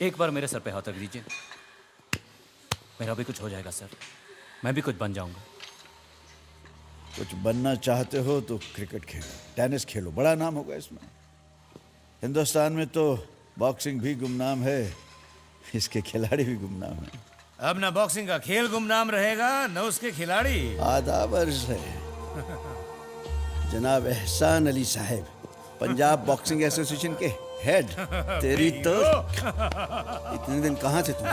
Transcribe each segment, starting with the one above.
एक बार मेरे सर पे हाथ रख दीजिए, मेरा भी कुछ हो जाएगा सर, मैं भी कुछ बन जाऊंगा। कुछ बनना चाहते हो तो क्रिकेट खेलो, टेनिस खेलो, बड़ा नाम होगा इसमें। हिंदुस्तान में तो बॉक्सिंग भी गुमनाम है, इसके खिलाड़ी भी गुमनाम है। अब ना बॉक्सिंग का खेल गुमनाम रहेगा न उसके खिलाड़ी। आदाब अर्ज है जनाब एहसान अली साहब, पंजाब बॉक्सिंग एसोसिएशन के हेड। तेरी तो इतने दिन कहाँ थे तुम?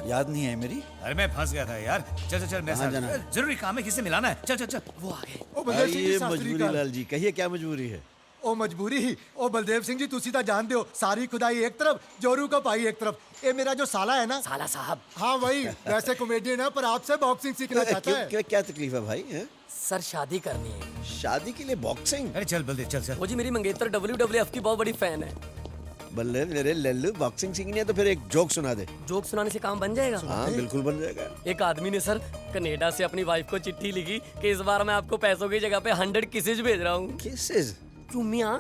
याद नहीं है मेरी? अरे मैं फंस गया था यार। चल चल चल, मेरे कहाँ जाना साथ है? जरूरी काम है, किससे मिलाना है। चल चल चल, वो आ गए। ओ बलदेव सिंह जी ये सत श्री मजबूरी अकाल। लाल जी, कहिए क्या मजबूरी है? ओ मजबूरी ही ओ बलदेव सिंह जी, तुसी तो जानते हो सारी खुदाई एक तरफ, जोरू का पाई एक तरफ। ये मेरा जो साला है ना, साला साहब, हाँ वही, वैसे कॉमेडियन है पर आपसे बॉक्सिंग सीखना चाहता है। क्या तकलीफ है भाई? हैं? सर शादी करनी है। शादी के लिए बॉक्सिंग? अरे चल बलदेव चल चल। वो जी मेरी मंगेतर WWF की बहुत बड़ी फैन है। बल्ले मेरे लल्लू, बॉक्सिंग सीखनी है तो फिर एक जोक सुना दे। जोक सुनाने से काम बन जाएगा। हाँ बिल्कुल बन जाएगा। एक आदमी ने सर कनाडा से अपनी वाइफ को चिट्ठी लिखी कि इस बार मैं आपको पैसों की जगह पे 100 किसेज भेज रहा हूँ। किसेस? चुम्मियाँ,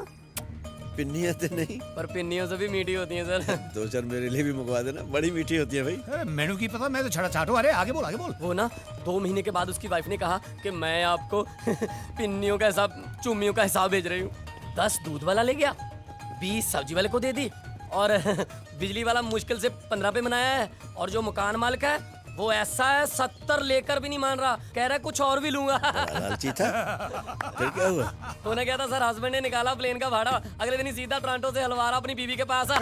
पिन्नियाँ तो नहीं? पर पिन्नियों से भी मीठी होती हैं सर। दो चार मेरे लिए भी मंगवा देना, बड़ी मीठी होती है भाई। अरे मेनू की पता, मैं तो छड़ा छाटू। अरे आगे बोल आगे बोल। वो ना 2 महीने के बाद उसकी वाइफ ने कहा कि मैं आपको पिन्नियों का हिसाब, चुम्मियों का हिसाब भेज रही हूँ। 10 दूध वाला ले गया, 20 सब्जी वाले को दे दी, और बिजली वाला मुश्किल से 15 पे मनाया है। और जो मकान मालिक है वो ऐसा है 70 लेकर भी नहीं मान रहा, कह रहा है कुछ और भी लूंगा। लालची था? फिर क्या हुआ? होने क्या था सर, हस्बैंड ने निकाला प्लेन का भाड़ा, अगले दिन ही सीधा टोरंटो से हलवारा अपनी बीवी के पास है।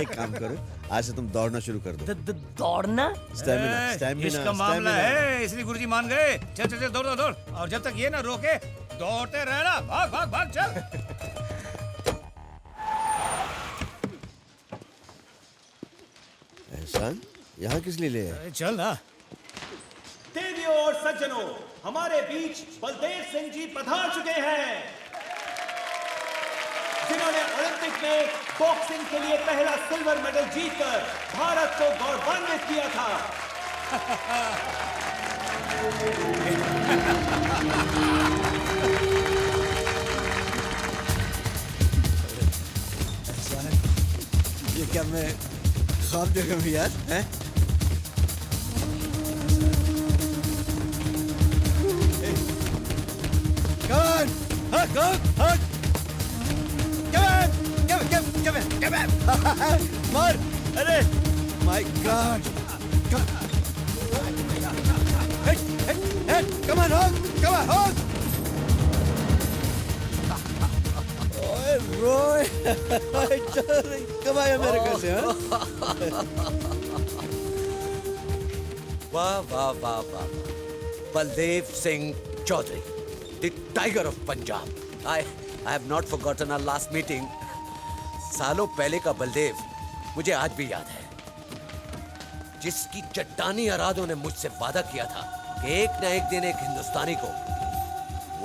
एक काम करो, आज से तुम दौड़ना शुरू कर दो। दौड़ना? स्टैमिना, स्टैमिना, इसका मामला स्टैमिना। है, इसलिए गुरुजी मान गए। चल चल चल, दौड़ दौड़ दौड़, और जब तक ये ना रोके दौड़ते रहना। भाग भाग भाग चल। एहसान, यहाँ किस लिए ले आए? अरे चल ना। देवियों और सज्जनों, हमारे बीच बलदेव सिंह जी पधार चुके हैं, जिन्होंने ओलंपिक में बॉक्सिंग के लिए पहला सिल्वर मेडल जीतकर भारत को गौरवान्वित किया था। ये क्या मैं ख्वाब देखा हूँ यार? हैं? Come on! Hug, hug, hug! Come on! मार! अरे! My God! Head! Come on, hug! Come on, hug! ओए रोय! कब आया अमेरिका से? हाँ? वाह वाह वाह वाह, Baldev Singh Chaudhary, the tiger of Punjab. I have not forgotten our last meeting. सालों पहले का बलदेव मुझे आज भी याद है, जिसकी चट्टानी अराधों ने मुझसे वादा किया था कि एक न एक दिन एक हिंदुस्तानी को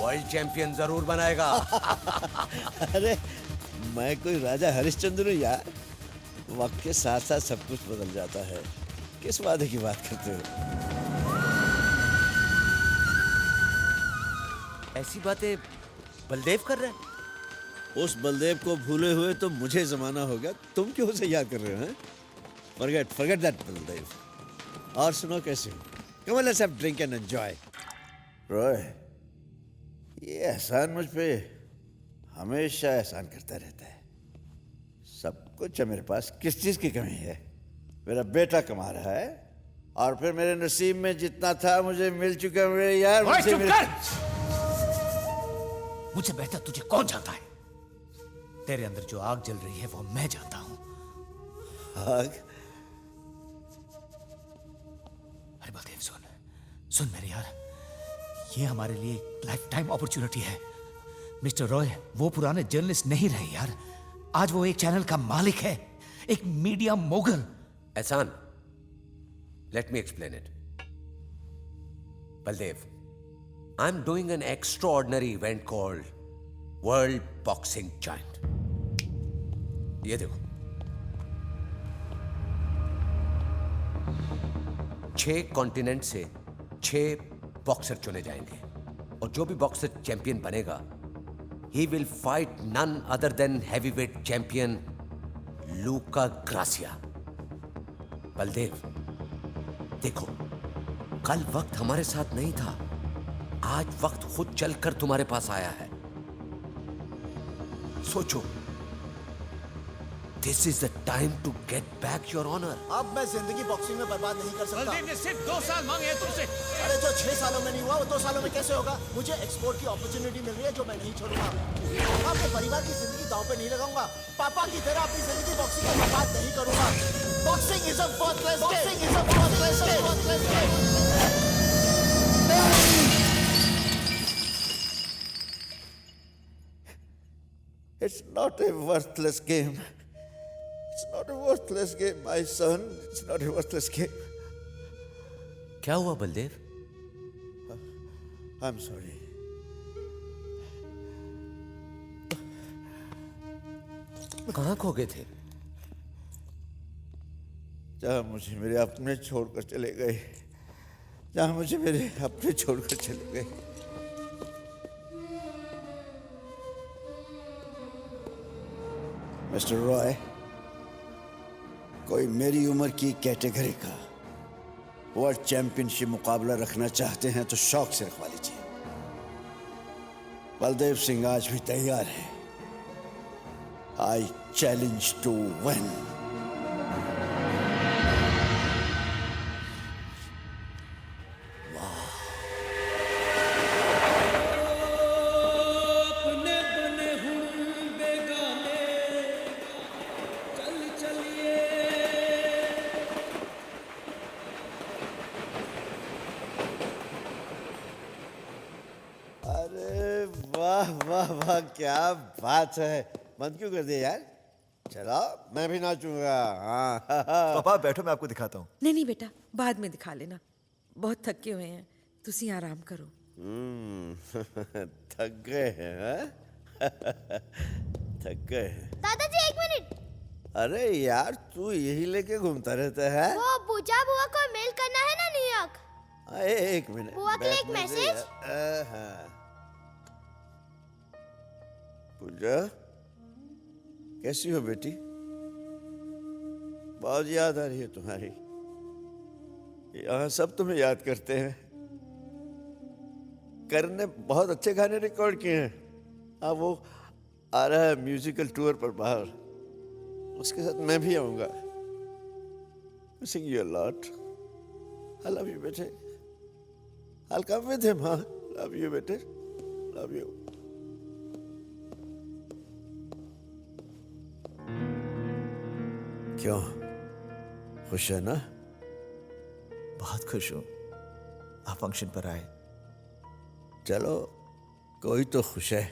वर्ल्ड चैंपियन जरूर बनाएगा। अरे मैं कोई राजा हरिश्चंद्र हूँ यार, वक्त के साथ साथ सब कुछ बदल जाता है। किस वादे की बात करते हो? ऐसी बातें बलदेव कर रहे हैं? उस बलदेव को भूले हुए तो मुझे जमाना हो गया, तुम क्यों उसे याद कर रहे हो? Forget that Baldev. और सुनो कैसे हो? Come on, let's have drink and enjoy. Roy, ये एहसान मुझ पे हमेशा एहसान करता रहता है। सब कुछ है मेरे पास, किस चीज की कमी है? मेरा बेटा कमा रहा है, और फिर मेरे नसीब में जितना था मुझे मिल चुका। मेरे यार ओए, मुझसे चुप मिल- कर! मुझसे बेहतर तुझे कौन जानता है? तेरे अंदर जो आग जल रही है वो मैं जानता हूं। आग? अरे बलदेव सुन मेरे यार, ये हमारे लिए लाइफ टाइम अपॉर्चुनिटी है। मिस्टर रॉय वो पुराने जर्नलिस्ट नहीं रहे यार, आज वो एक चैनल का मालिक है, एक मीडिया मोगल। एहसान, let me explain it. Baldev, I'm doing an extraordinary event called World Boxing Giant. ये देखो, 6 कॉन्टिनेंट से 6 बॉक्सर चुने जाएंगे, और जो भी बॉक्सर चैंपियन बनेगा, he will fight none other than heavyweight champion Luka gratia. Baldev, देखो, कल वक्त हमारे साथ नहीं था, आज वक्त खुद चलकर तुम्हारे पास आया है। सोचो, this is the time to get back your honour. अब मैं जिंदगी बॉक्सिंग में बर्बाद नहीं कर सकता। बलदेव ने सिर्फ 2 साल मांगे हैं तुमसे। अरे जो 6 सालों में नहीं हुआ वो 2 सालों में कैसे होगा? मुझे एक्सपोर्ट की अपॉर्चुनिटी मिल रही है जो मैं नहीं छोड़ूंगा। मैं अपने परिवार की जिंदगी दांव पे नहीं लगाऊंगा। पापा की तरह अपनी जिंदगी बॉक्सिंग में बर्बाद नहीं करूंगा। Boxing is a worthless game. Boxing is a worthless game. It's not a worthless game. It's not a worthless game, my son. It's not a worthless game. क्या हुआ बलदेव? I'm sorry. कहाँ खो गए थे? जहाँ मुझे मेरे अपने छोड़कर चले गए, जहाँ मुझे मेरे अपने छोड़कर चले गए। मिस्टर रॉय, कोई मेरी उम्र की कैटेगरी का वर्ल्ड चैंपियनशिप मुकाबला रखना चाहते हैं तो शौक से रखवा लीजिए। बलदेव सिंह आज भी तैयार है। I challenge to win. अरे वाह वाह वाह, क्या बात है। बंद क्यों कर दिया यार? चलो मैं भी नाचूंगा। हाँ पापा बैठो, मैं आपको दिखाता हूँ। नहीं नहीं बेटा, बाद में दिखा लेना। बहुत थके हुए हैं, तुसी आराम करो। थक गए हैं हाँ? थक गए हैं। दादाजी 1 मिनट। अरे यार, तू यही लेके घूमता रहता है। वो पूजा बुआ को मेल करना है ना न्यूयॉर्क। एक मिनट, बुआ के लिए एक बैठने दे मैसेज? यार। हाँ। पूजा, कैसी हो बेटी? बहुत याद आ रही है तुम्हारी। यहाँ सब तुम्हें याद करते हैं। करण ने बहुत अच्छे गाने रिकॉर्ड किए हैं। अब वो आ रहा है म्यूजिकल टूर पर बाहर, उसके साथ मैं भी आऊंगा। Missing you a lot. I love you, बेटे। I'll come with him, हाँ? Love you, बेटे। Love you. क्यों? खुश है ना? बहुत खुश हूँ आप फंक्शन पर आए। चलो, कोई तो खुश है।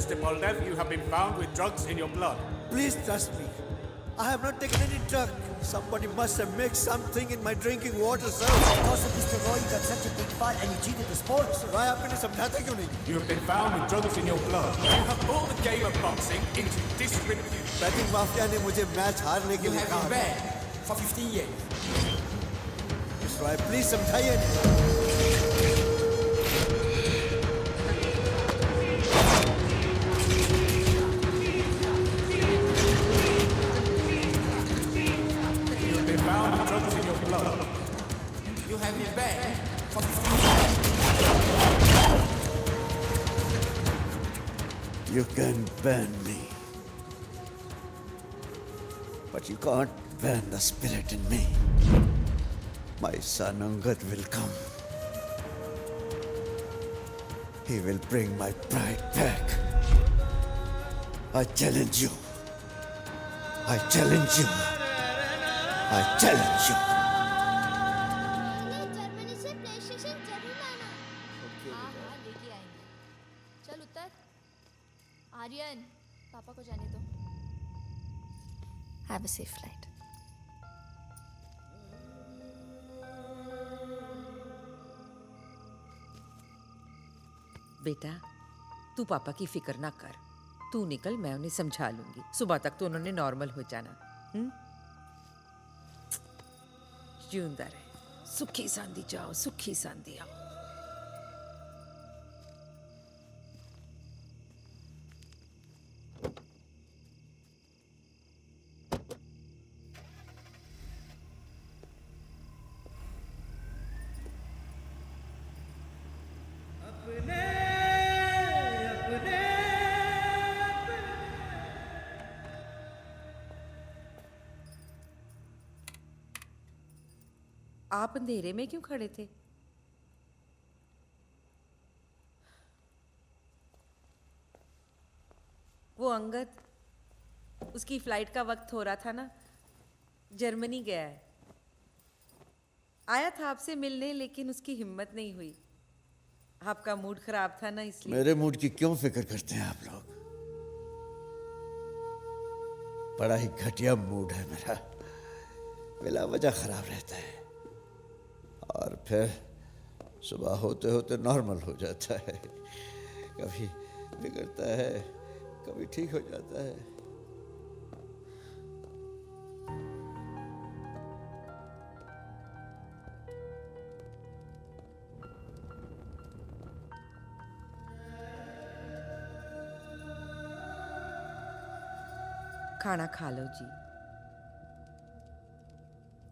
Mr. Poldev, you have been found with drugs in your blood. Please trust me. I have not taken any drug. Somebody must have mixed something in my drinking water, sir. Because of Mr. Roy, you got such a big fight and you cheated the sports. Roy, आप मुझे समझाते क्यों नहीं? You have been found with drugs in your blood. You have brought the game of boxing into disrepute. Batting mafia ने मुझे match हारने के लिए कहा। banned for 15 years. Mister Roy, please समझाइए। You have been found with drugs in your blood. You have been banned for 15 years. You can ban me, but you can't burn the spirit in me. My son Angad will come. He will bring my pride back. I challenge you. I challenge you. I challenge you. Germany से PlayStation जरूर लाना। हाँ हाँ लेके आएंगे। चल उतर। आर्यन पापा को जाने दो। Have a safe flight. बेटा तू पापा की फिक्र ना कर, तू निकल, मैं उन्हें समझा लूंगी। सुबह तक तो उन्होंने नॉर्मल हो जाना। जिंदा रहे, सुखी सांदी जाओ, सुखी सांदी आओ। आप अंधेरे में क्यों खड़े थे? वो अंगद, उसकी फ्लाइट का वक्त हो रहा था ना, जर्मनी गया है। आया था आपसे मिलने, लेकिन उसकी हिम्मत नहीं हुई। आपका मूड खराब था ना, इसलिए। मेरे मूड की क्यों फिक्र करते हैं आप लोग? बड़ा ही घटिया मूड है मेरा, बिला वजह खराब रहता है और फिर सुबह होते होते नॉर्मल हो जाता है। कभी बिगड़ता है, कभी ठीक हो जाता है। खाना खा लो जी।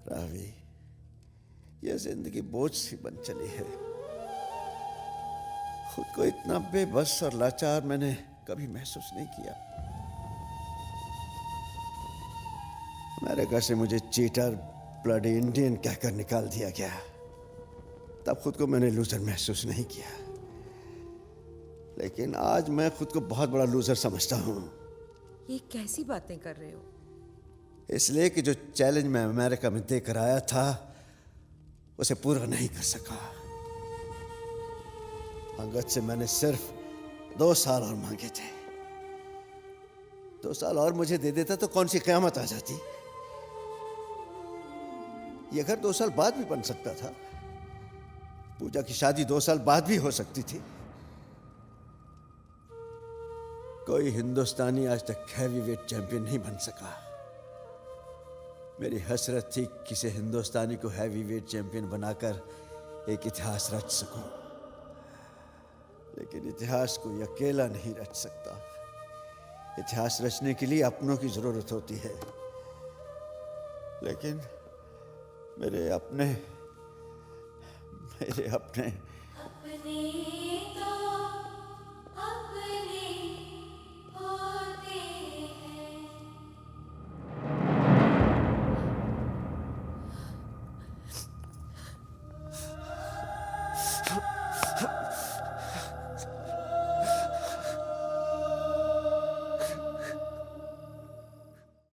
रावी, यह जिंदगी बोझ सी बन चली है। खुद को इतना बेबस और लाचार मैंने कभी महसूस नहीं किया। अमेरिका से मुझे चीटर, ब्लडी इंडियन कहकर निकाल दिया गया। तब खुद को मैंने लूजर महसूस नहीं किया, लेकिन आज मैं खुद को बहुत बड़ा लूजर समझता हूँ। ये कैसी बातें कर रहे हो? इसलिए कि जो चैलेंज मैं अमेरिका में देकर आया था उसे पूरा नहीं कर सका। अंगद से मैंने सिर्फ 2 साल और मांगे थे। 2 साल और मुझे दे देता तो कौन सी क़यामत आ जाती। यह घर 2 साल बाद भी बन सकता था। पूजा की शादी 2 साल बाद भी हो सकती थी। कोई हिंदुस्तानी आज तक हैवीवेट चैंपियन नहीं बन सका। मेरी हसरत थी किसी हिंदुस्तानी को हैवीवेट चैंपियन बनाकर एक इतिहास रच सकूं, लेकिन इतिहास कोई अकेला नहीं रच सकता। इतिहास रचने के लिए अपनों की जरूरत होती है, लेकिन मेरे अपने